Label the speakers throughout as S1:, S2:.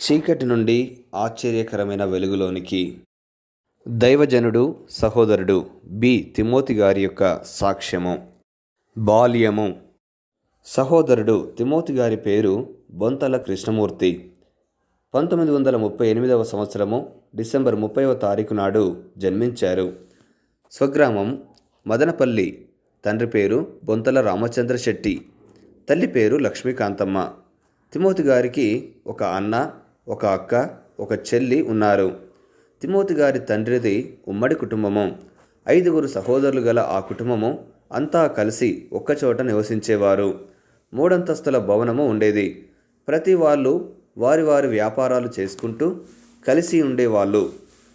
S1: చీకటి నుండి ఆశ్చర్యకరమైన వెలుగులోనికి. దైవజనుడు, సహోదరుడు తిమోతి గారి యొక్క సాక్ష్యము. బాల్యము. సహోదరుడు తిమోతి గారి పేరు బొంతల కృష్ణమూర్తి. 1938 సంవత్సరము డిసెంబర్ 30వ తారీఖు నాడు జన్మించారు. స్వగ్రామం మదనపల్లి. తండ్రి పేరు బొంతల రామచంద్ర శెట్టి, తల్లి పేరు లక్ష్మీకాంతమ్మ. తిమోతి గారికి ఒక అన్న, ఒక అక్క, ఒక చెల్లి ఉన్నారు. తిమోతి గారి తండ్రిది ఉమ్మడి కుటుంబము. 5 సహోదరులు గల ఆ కుటుంబము అంతా కలిసి ఒక్కచోట నివసించేవారు. 3 అంతస్తుల భవనము ఉండేది. ప్రతి వాళ్ళు వారి వారి వ్యాపారాలు చేసుకుంటూ కలిసి ఉండేవాళ్ళు.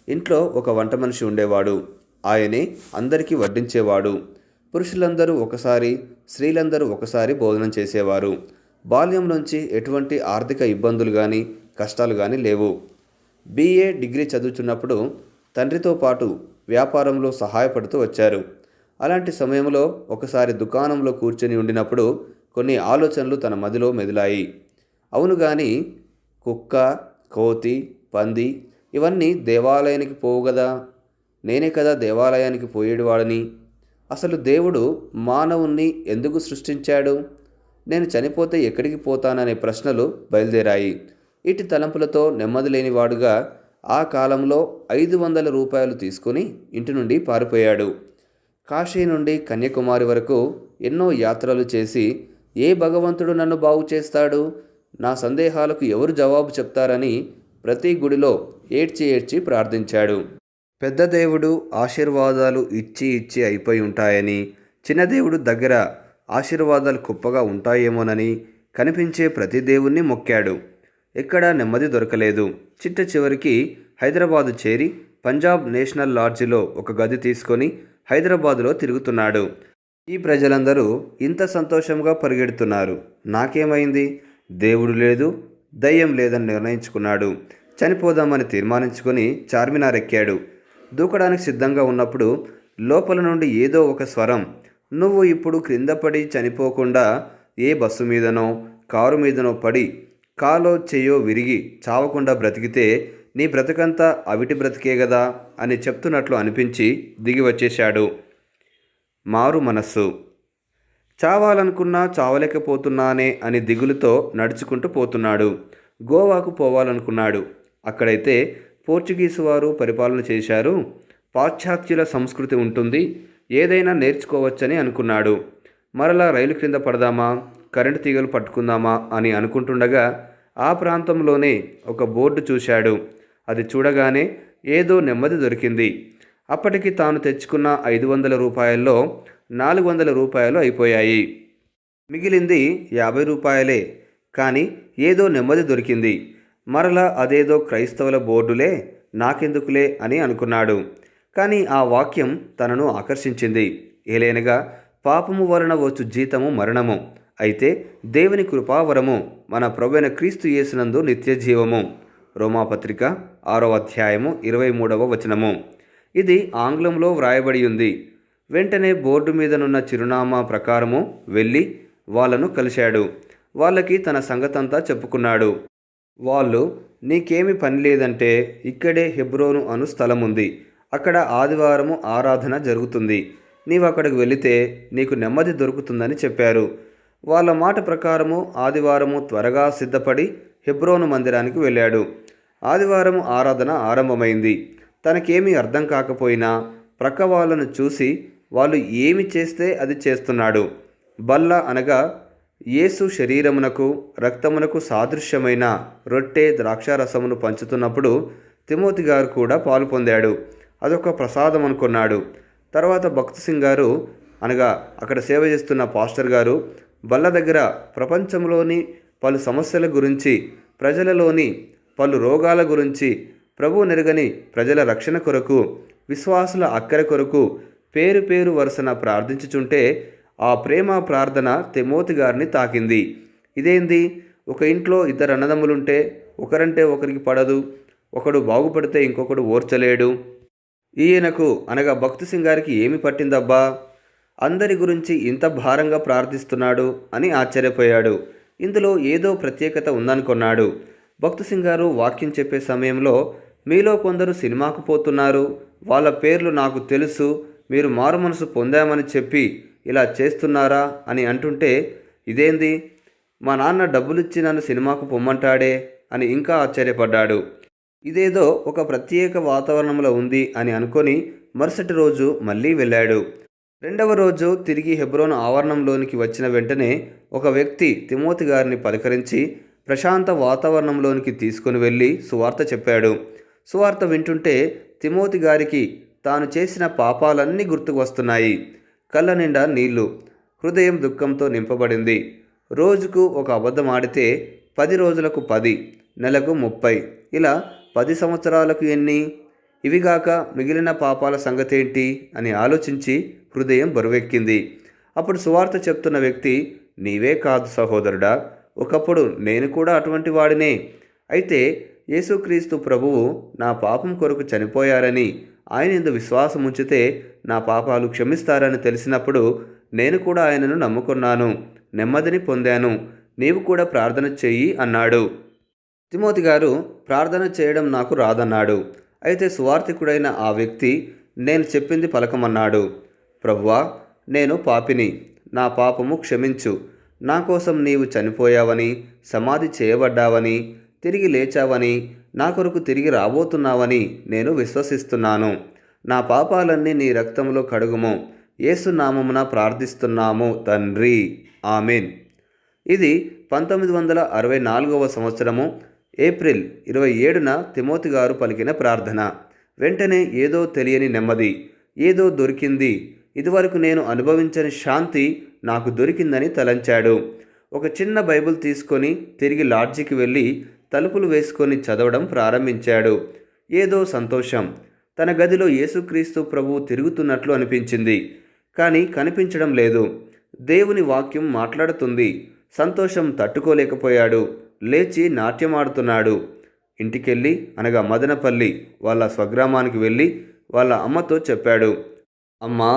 S1: ఇంట్లో ఒక వంట మనిషి ఉండేవాడు. ఆయనే అందరికీ వడ్డించేవాడు. పురుషులందరూ ఒకసారి, స్త్రీలందరూ ఒకసారి భోజనం చేసేవారు. బాల్యం నుంచి ఎటువంటి ఆర్థిక ఇబ్బందులు కానీ కష్టాలు కానీ లేవు. BA డిగ్రీ చదువుతున్నప్పుడు తండ్రితో పాటు వ్యాపారంలో సహాయపడుతూ వచ్చారు. అలాంటి సమయంలో ఒకసారి దుకాణంలో కూర్చొని ఉండినప్పుడు కొన్ని ఆలోచనలు తన మదిలో మెదిలాయి. అవును కానీ కుక్క, కోతి, పంది ఇవన్నీ దేవాలయానికి పోవు కదా, నేనే కదా దేవాలయానికి పోయేవాడని. అసలు దేవుడు మానవుణ్ణి ఎందుకు సృష్టించాడు? నేను చనిపోతే ఎక్కడికి పోతాననే ప్రశ్నలు బయలుదేరాయి. ఇటు తలంపులతో నెమ్మది లేనివాడుగా ఆ కాలంలో 500 రూపాయలు తీసుకుని ఇంటి నుండి పారిపోయాడు. కాశీ నుండి కన్యాకుమారి వరకు ఎన్నో యాత్రలు చేసి ఏ భగవంతుడు నన్ను బాగు చేస్తాడు, నా సందేహాలకు ఎవరు జవాబు చెప్తారని ప్రతి గుడిలో ఏడ్చి ఏడ్చి ప్రార్థించాడు. పెద్ద దేవుడు ఆశీర్వాదాలు ఇచ్చి ఇచ్చి అయిపోయి ఉంటాయని, చిన్న దేవుడు దగ్గర ఆశీర్వాదాలు కుప్పగా ఉంటాయేమోనని కనిపించే ప్రతి దేవుణ్ణి మొక్కాడు. ఎక్కడా నెమ్మది దొరకలేదు. చివరికి హైదరాబాదు చేరి పంజాబ్ నేషనల్ లాడ్జిలో ఒక గది తీసుకొని హైదరాబాదులో తిరుగుతున్నాడు. ఈ ప్రజలందరూ ఇంత సంతోషంగా పరిగెడుతున్నారు, నాకేమైంది? దేవుడు లేదు, దయ్యం లేదని నిర్ణయించుకున్నాడు. చనిపోదామని తీర్మానించుకొని చార్మినార్ ఎక్కాడు. దూకడానికి సిద్ధంగా ఉన్నప్పుడు లోపల నుండి ఏదో ఒక స్వరం, నువ్వు ఇప్పుడు క్రింద పడి చనిపోకుండా ఏ బస్సు మీదనో కారు మీదనో పడి కాలో చెయ్యో విరిగి చావకుండా బ్రతికితే నీ బ్రతకంతా అవిటి బ్రతికే కదా అని చెప్తున్నట్లు అనిపించి దిగి వచ్చేశాడు. మారు మనస్సు. చావాలనుకున్నా చావలేకపోతున్నానే అని దిగులుతో నడుచుకుంటూ పోతున్నాడు. గోవాకు పోవాలనుకున్నాడు. అక్కడైతే పోర్చుగీసు వారు పరిపాలన చేశారు. పాశ్చాత్యుల సంస్కృతి ఉంటుంది, ఏదైనా నేర్చుకోవచ్చని అనుకున్నాడు. మరలా రైలు క్రింద పడదామా, కరెంటు తీగలు పట్టుకుందామా అని అనుకుంటుండగా ఆ ప్రాంతంలోనే ఒక బోర్డు చూశాడు. అది చూడగానే ఏదో నెమ్మది దొరికింది. అప్పటికి తాను తెచ్చుకున్న 500 రూపాయల్లో 400 రూపాయలు అయిపోయాయి. మిగిలింది 50 రూపాయలే. కానీ ఏదో నెమ్మది దొరికింది. మరలా అదేదో క్రైస్తవుల బోర్డులే, నాకెందుకులే అని అనుకున్నాడు. కానీ ఆ వాక్యం తనను ఆకర్షించింది. ఏలైనగా పాపము వలన వచ్చు జీతము మరణము, అయితే దేవుని కృపావరము మన ప్రభువైన క్రీస్తు యేసునందు నిత్యజీవము. రోమాపత్రిక 6వ అధ్యాయము 23వ వచనము. ఇది ఆంగ్లంలో వ్రాయబడి ఉంది. వెంటనే బోర్డు మీదనున్న చిరునామా ప్రకారము వెళ్ళి వాళ్ళను కలిశాడు. వాళ్ళకి తన సంగతంతా చెప్పుకున్నాడు. వాళ్ళు, నీకేమి పని లేదంటే ఇక్కడే హెబ్రోను అను స్థలం ఉంది, అక్కడ ఆదివారము ఆరాధన జరుగుతుంది, నీవు అక్కడికి వెళితే నీకు నెమ్మది దొరుకుతుందని చెప్పారు. వాళ్ళ మాట ప్రకారము ఆదివారము త్వరగా సిద్ధపడి హెబ్రోను మందిరానికి వెళ్ళాడు. ఆదివారము ఆరాధన ఆరంభమైంది. తనకేమీ అర్థం కాకపోయినా ప్రక్క వాళ్ళను చూసి వాళ్ళు ఏమి చేస్తే అది చేస్తున్నాడు. బల్ల అనగా యేసు శరీరమునకు రక్తమునకు సాదృశ్యమైన రొట్టె ద్రాక్షారసమును పంచుతున్నప్పుడు తిమోతి గారు కూడా పాలు పొందాడు. అదొక ప్రసాదం అనుకున్నాడు. తర్వాత భక్త్ సింగ్ గారు అనగా అక్కడ సేవ చేస్తున్న పాస్టర్ గారు బల్ల దగ్గర ప్రపంచంలోని పలు సమస్యల గురించి, ప్రజలలోని పలు రోగాల గురించి, ప్రభువు నెరగని ప్రజల రక్షణ కొరకు, విశ్వాసుల అక్కర కొరకు పేరు పేరు వరుసన ప్రార్థించుచుంటే ఆ ప్రేమ ప్రార్థన తిమోతి గారిని తాకింది. ఇదేంది, ఒక ఇంట్లో 2 అన్నదమ్ములుంటే ఒకరంటే ఒకరికి పడదు, ఒకడు బాగుపడితే ఇంకొకడు ఓర్చలేడు. ఈయనకు అనగా భక్త్ సింగ్ గారికి ఏమి పట్టిందబ్బా, అందరి గురించి ఇంత భారంగా ప్రార్థిస్తున్నాడు అని ఆశ్చర్యపోయాడు. ఇందులో ఏదో ప్రత్యేకత ఉందనుకున్నాడు. భక్తు సింగ్ గారు వాక్యం చెప్పే సమయంలో మీలో కొందరు సినిమాకు పోతున్నారు, వాళ్ళ పేర్లు నాకు తెలుసు, మీరు మారుమనసు పొందామని చెప్పి ఇలా చేస్తున్నారా అని అంటుంటే, ఇదేంది, మా నాన్న డబ్బులిచ్చి నన్ను సినిమాకు పొమ్మంటాడే అని ఇంకా ఆశ్చర్యపడ్డాడు. ఇదేదో ఒక ప్రత్యేక వాతావరణంలో ఉంది అని అనుకొని మరుసటి రోజు మళ్ళీ వెళ్ళాడు. రెండవ రోజు తిరిగి హెబ్రోను ఆవరణంలోనికి వచ్చిన వెంటనే ఒక వ్యక్తి తిమోతి గారిని పలకరించి ప్రశాంత వాతావరణంలోనికి తీసుకుని వెళ్ళి సువార్త చెప్పాడు. సువార్త వింటుంటే తిమోతి గారికి తాను చేసిన పాపాలన్నీ గుర్తుకు వస్తున్నాయి. కళ్ళ నిండా నీళ్లు, హృదయం దుఃఖంతో నింపబడింది. రోజుకు ఒక అబద్ధం ఆడితే 10 రోజులకు 10, నెలకు 30, ఇలా 10 సంవత్సరాలకు ఎన్ని? ఇవిగాక మిగిలిన పాపాల సంగతేంటి అని ఆలోచించి హృదయం బరువెక్కింది. అప్పుడు సువార్త చెప్తున్న వ్యక్తి, నీవే కాదు సహోదరుడా, ఒకప్పుడు నేను కూడా అటువంటి వాడినే. అయితే యేసుక్రీస్తు ప్రభువు నా పాపం కొరకు చనిపోయారని, ఆయన యందు విశ్వాసం ఉంచితే నా పాపాలు క్షమిస్తారని తెలిసినప్పుడు నేను కూడా ఆయనను నమ్ముకున్నాను, నెమ్మదిని పొందాను. నీవు కూడా ప్రార్థన చెయ్యి అన్నాడు. తిమోతి గారు ప్రార్థన చేయడం నాకు రాదన్నాడు. అయితే సువార్థికుడైన ఆ వ్యక్తి నేను చెప్పింది పలకమన్నాడు. ప్రభువా, నేను పాపిని, నా పాపము క్షమించు. నా కోసం నీవు చనిపోయావని, సమాధి చేయబడ్డావని, తిరిగి లేచావని, నా కొరకు తిరిగి రాబోతున్నావని నేను విశ్వసిస్తున్నాను. నా పాపాలన్నీ నీ రక్తంలో కడుగుము. యేసు నామమున ప్రార్థిస్తున్నాము తండ్రి, ఆమెన్. ఇది 1964వ సంవత్సరము ఏప్రిల్ 27న తిమోతి గారు పలికిన ప్రార్థన. వెంటనే ఏదో తెలియని నెమ్మది, ఏదో దొరికింది, ఇదివరకు నేను అనుభవించని శాంతి నాకు దొరికిందని తలంచాడు. ఒక చిన్న బైబిల్ తీసుకొని తిరిగి లాడ్జికి వెళ్ళి తలుపులు వేసుకొని చదవడం ప్రారంభించాడు. ఏదో సంతోషం. తన గదిలో యేసుక్రీస్తు ప్రభువు తిరుగుతున్నట్లు అనిపించింది, కానీ కనిపించడం లేదు. దేవుని వాక్యం మాట్లాడుతుంది. సంతోషం తట్టుకోలేకపోయాడు. లేచి నాట్యమాడుతున్నాడు. ఇంటికెళ్ళి, అనగా మదనపల్లి వాళ్ళ స్వగ్రామానికి వెళ్ళి వాళ్ళ అమ్మతో చెప్పాడు, అమ్మా,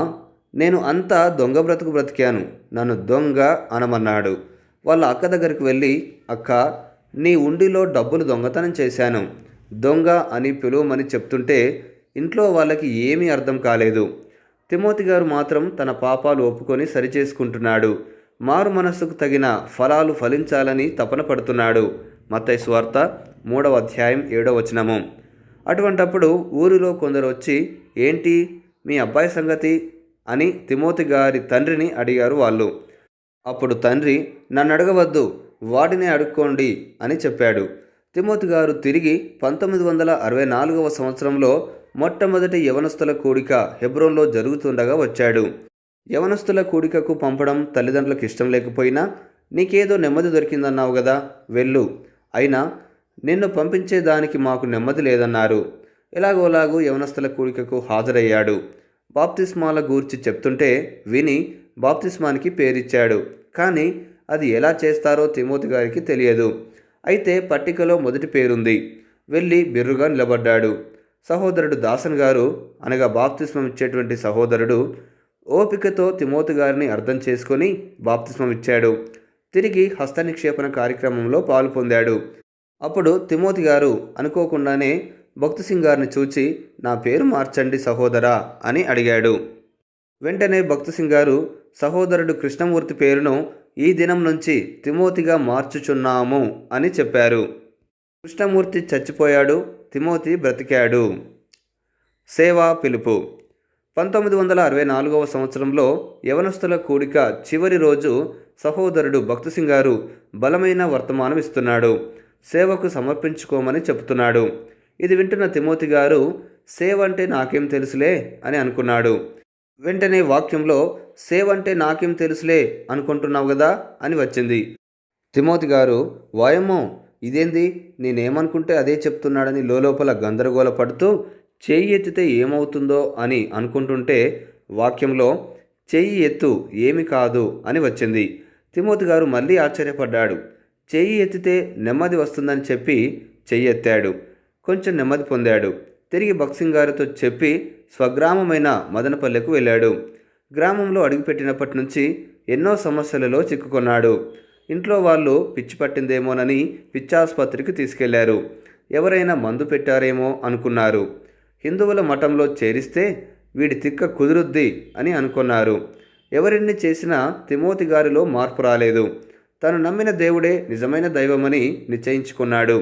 S1: నేను అంతా దొంగ బ్రతుకు బ్రతికాను, నన్ను దొంగ అనమన్నాడు. వాళ్ళ అక్క దగ్గరికి వెళ్ళి, అక్క, నీ ఉండిలో డబ్బులు దొంగతనం చేశాను, దొంగ అని పిలువమని చెప్తుంటే ఇంట్లో వాళ్ళకి ఏమీ అర్థం కాలేదు. తిమోతి గారు మాత్రం తన పాపాలు ఒప్పుకొని సరిచేసుకుంటున్నాడు. మారు మనస్సుకు తగిన ఫలాలు ఫలించాలని తపన పడుతున్నాడు. మత్తయి సువార్త 3వ అధ్యాయం 7వ వచనము. అటువంటప్పుడు ఊరిలో కొందరు వచ్చి, ఏంటి మీ అబ్బాయి సంగతి అని తిమోతి గారి తండ్రిని అడిగారు వాళ్ళు. అప్పుడు తండ్రి, నన్ను అడగవద్దు, వాడినే అడుక్కోండి అని చెప్పాడు. తిమోతి గారు తిరిగి 1964వ సంవత్సరంలో మొట్టమొదటి యవనస్తుల కూడిక హెబ్రోన్లో జరుగుతుండగా వచ్చాడు. యవనస్తుల కూడికకు పంపడం తల్లిదండ్రులకు ఇష్టం లేకపోయినా, నీకేదో నెమ్మది దొరికిందన్నావు కదా, వెళ్ళు, అయినా నిన్ను పంపించేదానికి మాకు నెమ్మది లేదన్నారు. ఎలాగోలాగూ యవనస్తుల కూడికకు హాజరయ్యాడు. బాప్తిస్మాల గూర్చి చెప్తుంటే విని బాప్తిస్మానికి పేరిచ్చాడు. కానీ అది ఎలా చేస్తారో తిమోతి గారికి తెలియదు. అయితే పట్టికలో మొదటి పేరుంది. వెళ్ళి బిర్రుగా నిలబడ్డాడు. సహోదరుడు దాసన్ గారు, అనగా బాప్తిస్మం ఇచ్చేటువంటి సహోదరుడు, ఓపికతో తిమోతి గారిని అర్థం చేసుకొని బాప్తిస్మం ఇచ్చాడు. తిరిగి హస్త నిక్షేపణ కార్యక్రమంలో పాలు పొందాడు. అప్పుడు తిమోతి గారు అనుకోకుండానే భక్తు సింగ్ గారిని చూచి, నా పేరు మార్చండి సహోదరా అని అడిగాడు. వెంటనే భక్తు సింగ్ గారు, సహోదరుడు కృష్ణమూర్తి పేరును ఈ దినం నుంచి తిమోతిగా మార్చుచున్నాము అని చెప్పారు. కృష్ణమూర్తి చచ్చిపోయాడు, తిమోతి బ్రతికాడు. సేవా పిలుపు. 1964వ సంవత్సరంలో యవనస్తుల కూడిక చివరి రోజు సహోదరుడు భక్తు సింగ్ గారు బలమైన వర్తమానం ఇస్తున్నాడు. సేవకు సమర్పించుకోమని చెబుతున్నాడు. ఇది వింటున్న తిమోతి గారు, సేవ అంటే నాకేం తెలుసులే అని అనుకున్నాడు. వెంటనే వాక్యంలో సేవ అంటే నాకేం తెలుసులే అనుకుంటున్నావు కదా అని వచ్చింది. తిమోతి గారు, వాయమ్మో, ఇదేంది, నేనేమనుకుంటే అదే చెప్తున్నాడని లోపల గందరగోళ పడుతూ చెయ్యి ఎత్తితే ఏమవుతుందో అని అనుకుంటుంటే వాక్యంలో చెయ్యి ఎత్తు, ఏమి కాదు అని వచ్చింది. తిమోతి గారు మళ్ళీ ఆశ్చర్యపడ్డాడు. చెయ్యి ఎత్తితే నెమ్మది వస్తుందని చెప్పి చెయ్యి ఎత్తాడు. కొంచెం నెమ్మది పొందాడు. తిరిగి భక్సింగ్ గారితో చెప్పి స్వగ్రామమైన మదనపల్లెకు వెళ్ళాడు. గ్రామంలో అడుగుపెట్టినప్పటి నుంచి ఎన్నో సమస్యలలో చిక్కుకున్నాడు. ఇంట్లో వాళ్ళు పిచ్చి పట్టిందేమోనని పిచ్చాసుపత్రికి తీసుకెళ్లారు. ఎవరైనా మందు పెట్టారేమో అనుకున్నారు. హిందువుల మఠంలో చేరిస్తే వీడి తిక్క కుదురుద్ది అని అనుకున్నారు. ఎవరిన్ని చేసినా తిమోతి గారిలో మార్పు రాలేదు. తను నమ్మిన దేవుడే నిజమైన దైవమని నిశ్చయించుకున్నాడు.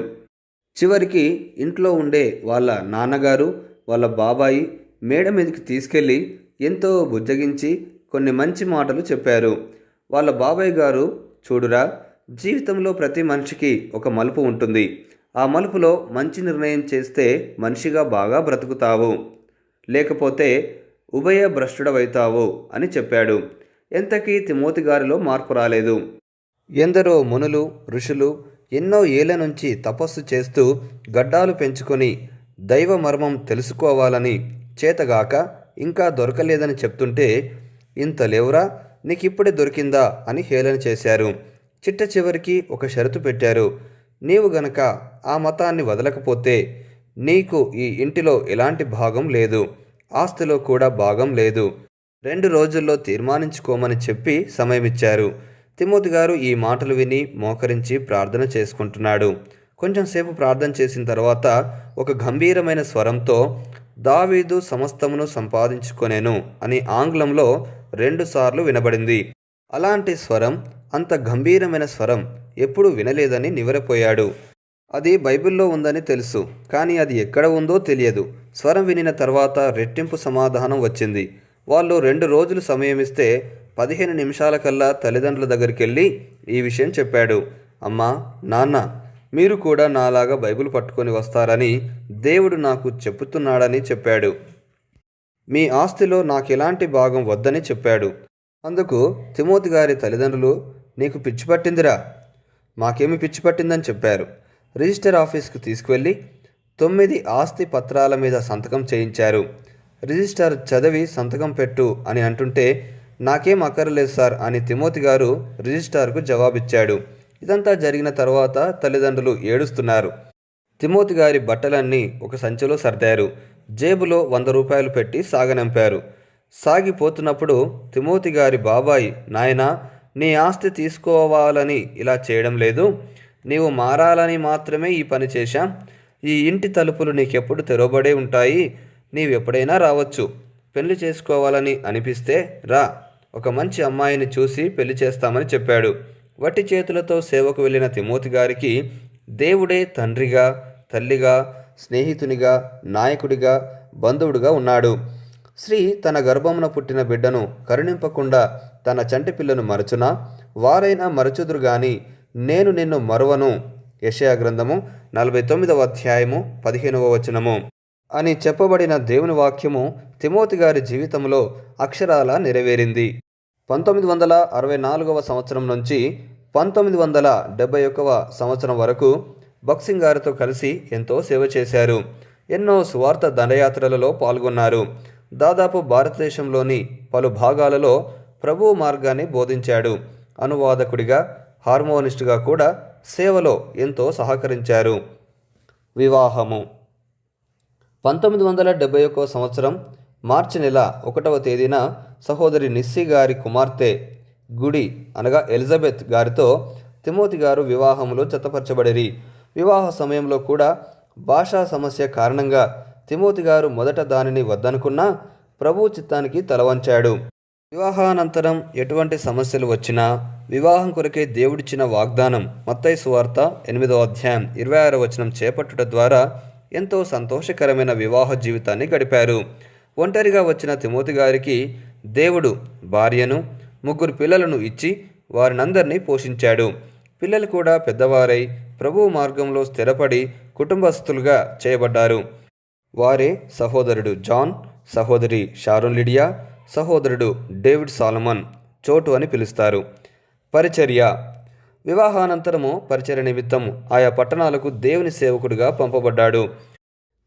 S1: చివరికి ఇంట్లో ఉండే వాళ్ళ నాన్నగారు, వాళ్ళ బాబాయి మేడ మీదకి తీసుకెళ్ళి ఎంతో బుజ్జగించి కొన్ని మంచి మాటలు చెప్పారు. వాళ్ళ బాబాయ్ గారు, చూడురా, జీవితంలో ప్రతి మనిషికి ఒక మలుపు ఉంటుంది. ఆ మలుపులో మంచి నిర్ణయం చేస్తే మనిషిగా బాగా బ్రతుకుతావు, లేకపోతే ఉభయ భ్రష్టుడవైతావు అని చెప్పాడు. ఎంతకీ తిమోతి గారిలో మార్పు రాలేదు. ఎందరో మునులు, ఋషులు ఎన్నో ఏళ్ల నుంచి తపస్సు చేస్తూ గడ్డాలు పెంచుకొని దైవ మర్మం తెలుసుకోవాలని చేతగాక ఇంకా దొరకలేదని చెప్తుంటే, ఇంత లేవురా, నీకిప్పుడే దొరికిందా అని హేళన చేశారు. చిట్ట చివరికి ఒక షరతు పెట్టారు. నీవు గనక ఆ మతాన్ని వదలకపోతే నీకు ఈ ఇంటిలో ఎలాంటి భాగం లేదు, ఆస్తిలో కూడా భాగం లేదు. 2 రోజుల్లో తీర్మానించుకోమని చెప్పి సమయమిచ్చారు. తిమోతి గారు ఈ మాటలు విని మోకరించి ప్రార్థన చేసుకుంటున్నాడు. కొంచెం సేపు ప్రార్థన చేసిన తర్వాత ఒక గంభీరమైన స్వరంతో, దావీదు సమస్తమును సంపాదించుకొనెను అని ఆంగ్లంలో 2 సార్లు వినబడింది. అలాంటి స్వరం, అంత గంభీరమైన స్వరం ఎప్పుడూ వినలేదని నివ్వెరపోయాడు. అది బైబిల్లో ఉందని తెలుసు, కానీ అది ఎక్కడ ఉందో తెలియదు. స్వరం వినిన తర్వాత రెట్టింపు సమాధానం వచ్చింది. వాళ్ళు 2 రోజులు సమయమిస్తే 15 నిమిషాలకల్లా తల్లిదండ్రుల దగ్గరికి వెళ్ళి ఈ విషయం చెప్పాడు. అమ్మా, నాన్న, మీరు కూడా నాలాగా బైబిల్ పట్టుకొని వస్తారని దేవుడు నాకు చెప్పుతున్నాడని చెప్పాడు. మీ ఆస్తిలో నాకెలాంటి భాగం వద్దని చెప్పాడు. అందుకు తిమోతి గారి తల్లిదండ్రులు, నీకు పిచ్చి పట్టిందిరా, మాకేమి పిచ్చి పట్టిందని చెప్పారు. రిజిస్టర్ ఆఫీస్కు తీసుకువెళ్ళి 9 ఆస్తి పత్రాల మీద సంతకం చేయించారు. రిజిస్టర్ చదివి సంతకం పెట్టు అని అంటుంటే, నాకేం అక్కర్లేదు సార్ అని తిమోతి గారు రిజిస్టార్కు జవాబిచ్చాడు. ఇదంతా జరిగిన తర్వాత తల్లిదండ్రులు ఏడుస్తున్నారు. తిమోతి గారి బట్టలన్నీ ఒక సంచిలో సర్దారు. జేబులో 100 రూపాయలు పెట్టి సాగనంపారు. సాగిపోతున్నప్పుడు తిమోతి గారి బాబాయ్, నాయనా, నీ ఆస్తి తీసుకోవాలని ఇలా చేయడం లేదు, నీవు మారాలని మాత్రమే ఈ పని చేశాం. ఈ ఇంటి తలుపులు నీకెప్పుడు తెరవబడే ఉంటాయి, నీవెప్పుడైనా రావచ్చు. పెళ్లి చేసుకోవాలని అనిపిస్తే రా, ఒక మంచి అమ్మాయిని చూసి పెళ్లి చేస్తామని చెప్పాడు. వట్టి చేతులతో సేవకు వెళ్ళిన తిమోతి గారికి దేవుడే తండ్రిగా, తల్లిగా, స్నేహితునిగా, నాయకుడిగా, బంధువుడిగా ఉన్నాడు. స్త్రీ తన గర్భమున పుట్టిన బిడ్డను కరుణింపకుండా తన చంటి పిల్లను మరచునా, వారైనా మరచుదురు గాని నేను నిన్ను మరువను. యెషయా గ్రంథము 49వ అధ్యాయము 15వ వచనము అని చెప్పబడిన దేవుని వాక్యము తిమోతి గారి జీవితంలో అక్షరాలా నెరవేరింది. 1964వ సంవత్సరం నుంచి 1971వ సంవత్సరం వరకు బక్సింగ్ గారితో కలిసి ఎంతో సేవ చేశారు. ఎన్నో సువార్త దండయాత్రలలో పాల్గొన్నారు. దాదాపు భారతదేశంలోని పలు భాగాలలో ప్రభువు మార్గాన్ని బోధించాడు. అనువాదకుడిగా, హార్మోనిస్టుగా కూడా సేవలో ఎంతో సహకరించారు. వివాహము 1971 సంవత్సరం మార్చి నెల 1వ తేదీన సహోదరి నిస్సి గారి కుమార్తె గుడి అనగా ఎలిజబెత్ గారితో తిమోతి గారు వివాహంలో జతపరచబడిరి. వివాహ సమయంలో కూడా భాషా సమస్య కారణంగా తిమోతి గారు మొదట దానిని వద్దనుకున్నా ప్రభు చిత్తానికి తలవంచాడు. వివాహానంతరం ఎటువంటి సమస్యలు వచ్చినా వివాహం కొరకే దేవుడిచ్చిన వాగ్దానం మత్తయి సువార్త 8వ అధ్యాయం 26వ వచనం చేపట్టుట ద్వారా ఎంతో సంతోషకరమైన వివాహ జీవితాన్ని గడిపారు. ఒంటరిగా వచ్చిన తిమోతి గారికి దేవుడు భార్యను, 3 పిల్లలను ఇచ్చి వారినందరినీ పోషించాడు. పిల్లలు కూడా పెద్దవారై ప్రభువు మార్గంలో స్థిరపడి కుటుంబస్తులుగా చేయబడ్డారు. వారే సహోదరుడు జాన్, సహోదరి షారోన్ లిడియా, సహోదరుడు డేవిడ్ సాలమన్, చోటు అని పిలుస్తారు. పరిచర్య వివాహానంతరము పరిచర్య నిమిత్తం ఆయా పట్టణాలకు దేవుని సేవకుడిగా పంపబడ్డాడు.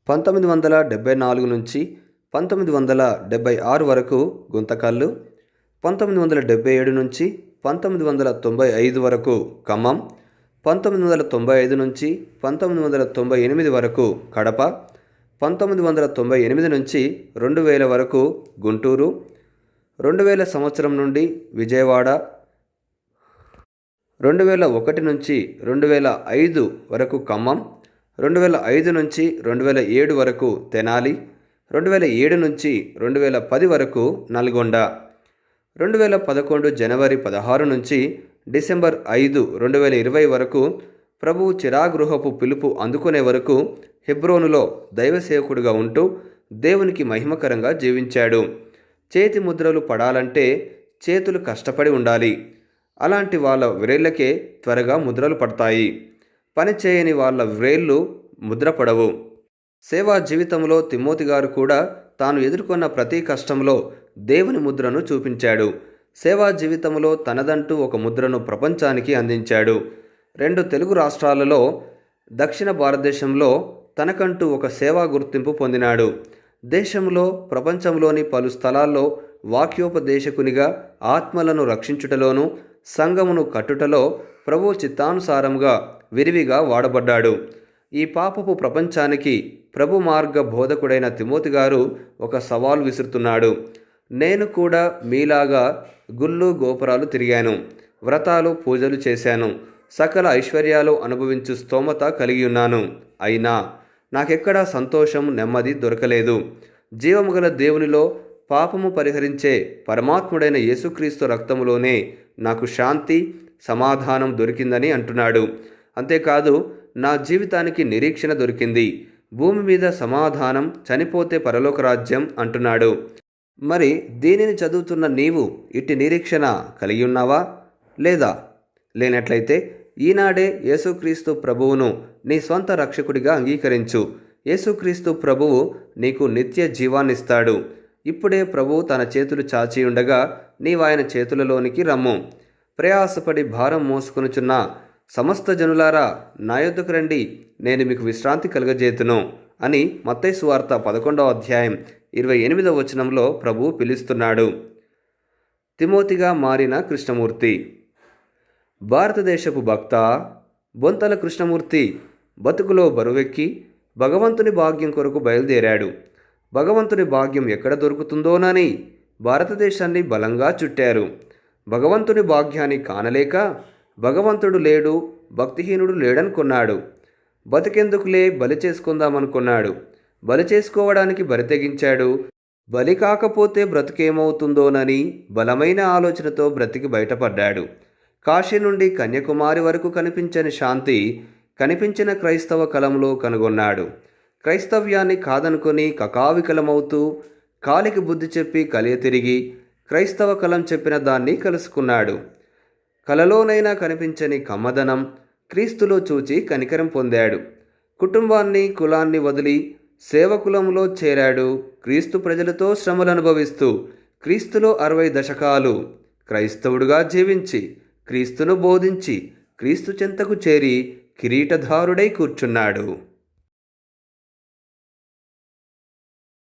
S1: 1974 నుంచి 1976 వరకు గుంతకల్లు, 1977 నుంచి 1995 వరకు ఖమ్మం, 1995 నుంచి 1998 వరకు కడప, 1998 నుంచి 2000 వరకు గుంటూరు, 2000 సంవత్సరం నుండి విజయవాడ, 2001 నుంచి 2005 వరకు ఖమ్మం, 2005 నుంచి 2007 వరకు తెనాలి, 2007 నుంచి 2010 వరకు నల్గొండ, 2011 జనవరి 16 నుంచి డిసెంబర్ 5, 2020 వరకు ప్రభువు చిరాగృహపు పిలుపు అందుకునే వరకు హెబ్రోనులో దైవ సేవకుడిగా ఉంటూ దేవునికి మహిమకరంగా జీవించాడు. చేతి ముద్రలు పడాలంటే చేతులు కష్టపడి ఉండాలి. అలాంటి వాళ్ళ వ్రేళ్లకే త్వరగా ముద్రలు పడతాయి. పని చేయని వాళ్ళ వ్రేళ్ళు ముద్రపడవు. సేవా జీవితంలో తిమోతి గారు కూడా తాను ఎదుర్కొన్న ప్రతి కష్టంలో దేవుని ముద్రను చూపించాడు. సేవా జీవితంలో తనదంటూ ఒక ముద్రను ప్రపంచానికి అందించాడు. 2 తెలుగు రాష్ట్రాలలో, దక్షిణ భారతదేశంలో తనకంటూ ఒక సేవా గుర్తింపు పొందినాడు. దేశంలో, ప్రపంచంలోని పలు స్థలాల్లో వాక్యోపదేశకునిగా ఆత్మలను రక్షించుటలోనూ సంఘమును కట్టుటలో ప్రభు చిత్తానుసారంగా విరివిగా వాడబడ్డాడు. ఈ పాపపు ప్రపంచానికి ప్రభు మార్గ బోధకుడైన తిమోతి గారు ఒక సవాల్ విసురుతున్నాడు. నేను కూడా మీలాగా గుళ్ళు గోపురాలు తిరిగాను, వ్రతాలు పూజలు చేశాను, సకల ఐశ్వర్యాలు అనుభవించు స్తోమత కలిగి ఉన్నాను. అయినా నాకెక్కడా సంతోషం, నెమ్మది దొరకలేదు. జీవము గల దేవునిలో పాపము పరిహరించే పరమాత్ముడైన యేసుక్రీస్తు రక్తములోనే నాకు శాంతి, సమాధానం దొరికిందని అంటున్నాడు. అంతేకాదు, నా జీవితానికి నిరీక్షణ దొరికింది. భూమి మీద సమాధానం, చనిపోతే పరలోక రాజ్యం అంటున్నాడు. మరి దీనిని చదువుతున్న నీవు ఇట్టి నిరీక్షణ కలిగి ఉన్నావా? లేదా? లేనట్లయితే ఈనాడే యేసుక్రీస్తు ప్రభువును నీ స్వంత రక్షకుడిగా అంగీకరించు. యేసుక్రీస్తు ప్రభువు నీకు నిత్య జీవాన్నిస్తాడు. ఇప్పుడే ప్రభువు తన చేతులు చాచి ఉండగా నీవాయన చేతులలోనికి రమ్ము. ప్రయాసపడి భారం మోసుకొనుచున్న సమస్త జనులారా, నా యొద్దకు రండి, నేను మీకు విశ్రాంతి కలుగజేతును అని మత్తయి సువార్త 11వ అధ్యాయం 28వ వచనంలో ప్రభువు పిలుస్తున్నాడు. తిమోతిగా మారిన కృష్ణమూర్తి. భారతదేశపు భక్త బొంతల కృష్ణమూర్తి బతుకులో బరువెక్కి భగవంతుని భాగ్యం కొరకు బయలుదేరాడు. భగవంతుని భాగ్యం ఎక్కడ దొరుకుతుందోనని భారతదేశాన్ని బలంగా చుట్టారు. భగవంతుని భాగ్యాన్ని కానలేక భగవంతుడు లేడు, భక్తిహీనుడు లేడనుకున్నాడు. బతికెందుకులే, బలి చేసుకుందామనుకున్నాడు. బలి చేసుకోవడానికి బరి తెగించాడు. బలి కాకపోతే బ్రతికేమవుతుందోనని బలమైన ఆలోచనతో బ్రతికి బయటపడ్డాడు. కాశీ నుండి కన్యాకుమారి వరకు కనిపించని శాంతి కనిపించిన క్రైస్తవ కలంలో కనుగొన్నాడు. క్రైస్తవ్యాన్ని కాదనుకొని కకావికలమవుతూ కాలికి బుద్ధి చెప్పి కలియ తిరిగి క్రైస్తవ కలం చెప్పిన దాన్ని కలుసుకున్నాడు. కలలోనైనా కనిపించని కమ్మదనం క్రీస్తులో చూచి కనికరం పొందాడు. కుటుంబాన్ని, కులాన్ని వదిలి సేవకులంలో చేరాడు. క్రీస్తు ప్రజలతో శ్రమలు అనుభవిస్తూ క్రీస్తులో 60 దశకాలు క్రైస్తవుడుగా జీవించి క్రీస్తును బోధించి క్రీస్తు చెంతకు చేరి కిరీటధారుడై కూర్చున్నాడు.